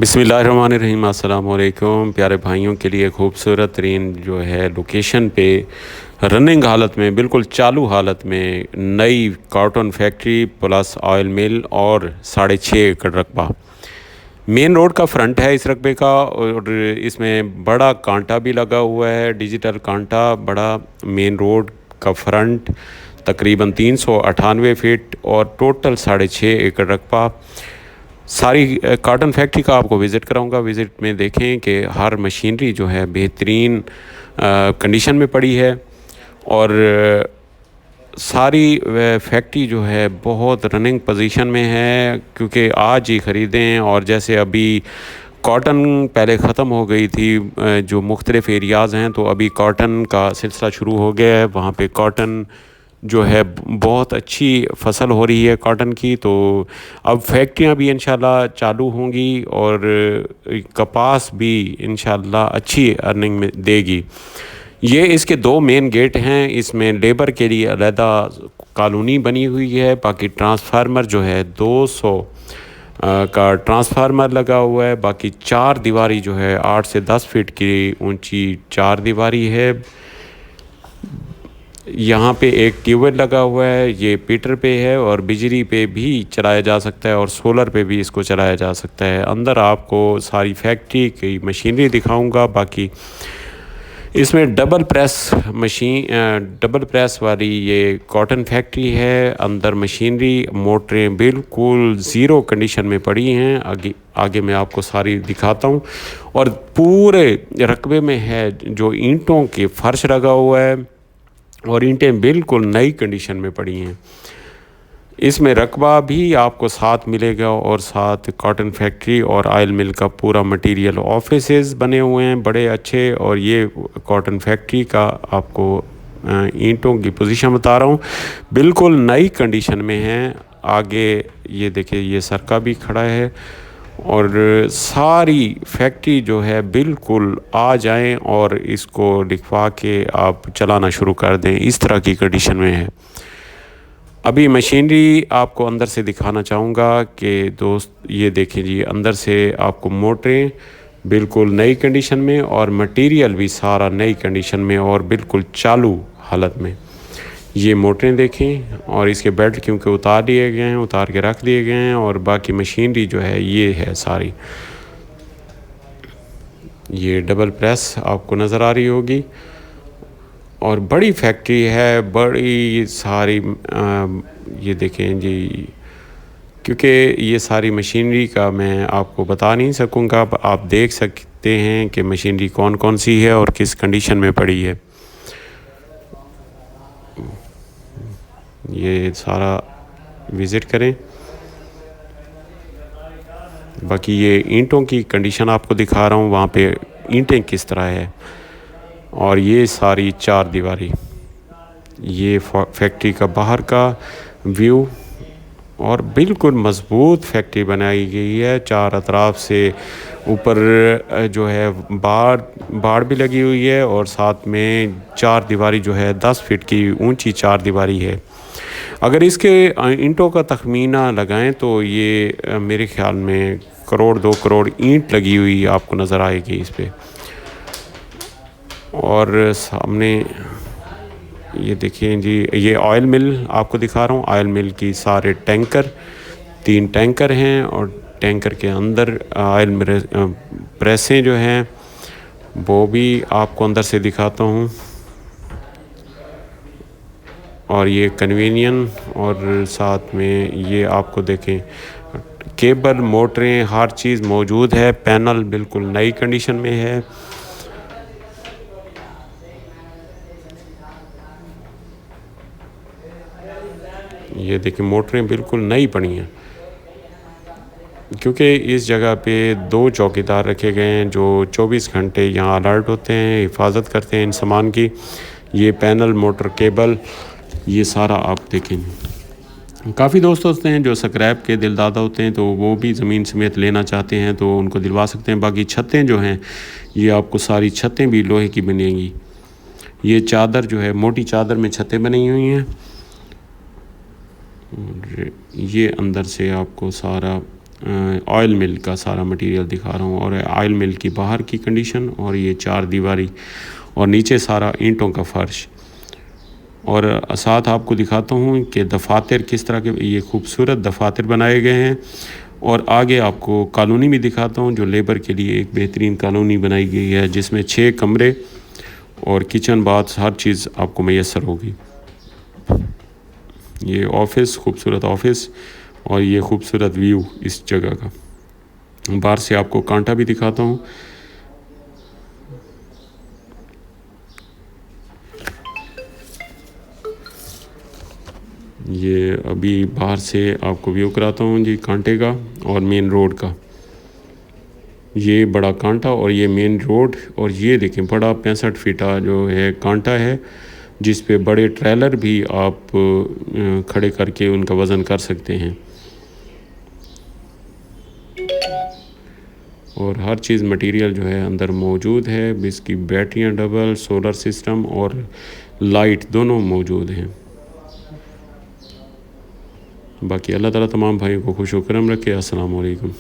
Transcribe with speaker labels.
Speaker 1: बिस्मिल्लाहिर्रहमानिर्रहीम। अस्सलाम वालेकुम। प्यारे भाइयों के लिए खूबसूरत तरीन जो है लोकेशन पे रनिंग हालत में, बिल्कुल चालू हालत में नई कॉटन फैक्ट्री प्लस ऑयल मिल और 6.5 एकड़ रकबा मेन रोड का फ्रंट है इस रकबे का। और इसमें बड़ा कांटा भी लगा हुआ है, डिजिटल कांटा बड़ा। मेन रोड का फ्रंट तकरीबन 398 फीट और टोटल 6.5 एकड़ रकबा। सारी कार्टन फैक्ट्री का आपको विज़िट कराऊंगा। विज़िट में देखें कि हर मशीनरी जो है बेहतरीन कंडीशन में पड़ी है और सारी फैक्ट्री जो है बहुत रनिंग पोजीशन में है, क्योंकि आज ही ख़रीदें। और जैसे अभी कॉटन पहले ख़त्म हो गई थी, जो मुख्तलिफ़ एरियाज़ हैं, तो अभी कॉटन का सिलसिला शुरू हो गया है। वहाँ पे कॉटन जो है बहुत अच्छी फसल हो रही है कॉटन की। तो अब फैक्ट्रियाँ भी इंशाल्लाह चालू होंगी और कपास भी इंशाल्लाह अच्छी अर्निंग में देगी। ये इसके दो मेन गेट हैं। इसमें लेबर के लिए अलहदा कॉलोनी बनी हुई है। बाकी ट्रांसफार्मर जो है 200 का ट्रांसफार्मर लगा हुआ है। बाकी चार दीवारी जो है 8 से 10 फीट की ऊंची चार दीवारी है। यहाँ पे एक ट्यूबवेल लगा हुआ है, ये पीटर पे है और बिजली पे भी चलाया जा सकता है और सोलर पे भी इसको चलाया जा सकता है। अंदर आपको सारी फैक्ट्री की मशीनरी दिखाऊंगा। बाकी इसमें डबल प्रेस वाली ये कॉटन फैक्ट्री है। अंदर मशीनरी मोटरें बिल्कुल ज़ीरो कंडीशन में पड़ी हैं। आगे आगे मैं आपको सारी दिखाता हूँ। और पूरे रकबे में है जो ईंटों के फर्श लगा हुआ है और ईंटें बिल्कुल नई कंडीशन में पड़ी हैं। इसमें रकबा भी आपको साथ मिलेगा और साथ कॉटन फैक्ट्री और ऑयल मिल का पूरा मटेरियल ऑफिसेज बने हुए हैं बड़े अच्छे। और ये कॉटन फैक्ट्री का आपको ईंटों की पोजीशन बता रहा हूँ, बिल्कुल नई कंडीशन में है। आगे ये देखिए, ये सरका भी खड़ा है और सारी फैक्ट्री जो है बिल्कुल आ जाएं और इसको लिखवा के आप चलाना शुरू कर दें, इस तरह की कंडीशन में है। अभी मशीनरी आपको अंदर से दिखाना चाहूँगा कि दोस्त ये देखें जी, अंदर से आपको मोटरें बिल्कुल नई कंडीशन में और मटेरियल भी सारा नई कंडीशन में और बिल्कुल चालू हालत में। ये मोटरें देखें और इसके बेल्ट क्योंकि उतार दिए गए हैं, उतार के रख दिए गए हैं। और बाकी मशीनरी जो है ये है सारी। ये डबल प्रेस आपको नज़र आ रही होगी और बड़ी फैक्ट्री है, बड़ी सारी। ये देखें जी, क्योंकि ये सारी मशीनरी का मैं आपको बता नहीं सकूँगा। आप देख सकते हैं कि मशीनरी कौन कौन सी है और किस कंडीशन में पड़ी है। ये सारा विज़िट करें। बाकी ये ईंटों की कंडीशन आपको दिखा रहा हूँ, वहाँ पे ईंटें किस तरह है। और ये सारी चार दीवारी, ये फैक्ट्री का बाहर का व्यू। और बिल्कुल मज़बूत फैक्ट्री बनाई गई है, चार अतराफ से ऊपर जो है बाड़ भी लगी हुई है और साथ में चार दीवारी जो है 10 फीट की ऊंची चार दीवारी है। अगर इसके ईंटों का तखमीना लगाएं तो ये मेरे ख़्याल में करोड़ 2 करोड़ ईंट लगी हुई आपको नज़र आएगी इस पे। और सामने ये देखिए जी, ये ऑयल मिल आपको दिखा रहा हूँ। ऑयल मिल की सारे टैंकर, 3 टैंकर हैं और टैंकर के अंदर ऑयल प्रेसें जो हैं वो भी आपको अंदर से दिखाता हूँ। और ये कन्वीनियन और साथ में ये आपको देखें केबल, मोटरें, हर चीज़ मौजूद है। पैनल बिल्कुल नई कंडीशन में है। ये देखिए, मोटरें बिल्कुल नई पड़ी हैं, क्योंकि इस जगह पे 2 चौकीदार रखे गए हैं जो 24 घंटे यहाँ अलर्ट होते हैं, हिफाजत करते हैं इन सामान की। ये पैनल, मोटर, केबल, ये सारा आप देखें। काफ़ी दोस्त होते हैं जो स्क्रैप के दिलदादा होते हैं, तो वो भी ज़मीन समेत लेना चाहते हैं तो उनको दिलवा सकते हैं। बाकी छतें जो हैं, ये आपको सारी छतें भी लोहे की बनेंगी। ये चादर जो है, मोटी चादर में छतें बनी हुई हैं। ये अंदर से आपको सारा ऑयल मिल का सारा मटेरियल दिखा रहा हूँ, और ऑयल मिल की बाहर की कंडीशन, और ये 4 दीवारी, और नीचे सारा ईंटों का फर्श। और साथ आपको दिखाता हूँ कि दफातर किस तरह के ये खूबसूरत दफातर बनाए गए हैं। और आगे आपको कॉलोनी भी दिखाता हूँ, जो लेबर के लिए एक बेहतरीन कॉलोनी बनाई गई है, जिसमें 6 कमरे और किचन बाथ हर चीज़ आपको मैसर होगी। ये ऑफिस, खूबसूरत ऑफिस, और ये खूबसूरत व्यू इस जगह का। बाहर से आपको कांटा भी दिखाता हूँ। ये अभी बाहर से आपको व्यू कराता हूँ जी कांटे का और मेन रोड का। ये बड़ा कांटा और ये मेन रोड, और ये देखें बड़ा 65 फीटा जो है कांटा है, जिस पे बड़े ट्रेलर भी आप खड़े करके उनका वज़न कर सकते हैं। और हर चीज़ मटेरियल जो है अंदर मौजूद है। इसकी बैटरियाँ डबल, सोलर सिस्टम और लाइट दोनों मौजूद हैं। बाकी अल्लाह ताला तमाम भाइयों को खुश व करम रखे। अस्सलाम वालेकुम।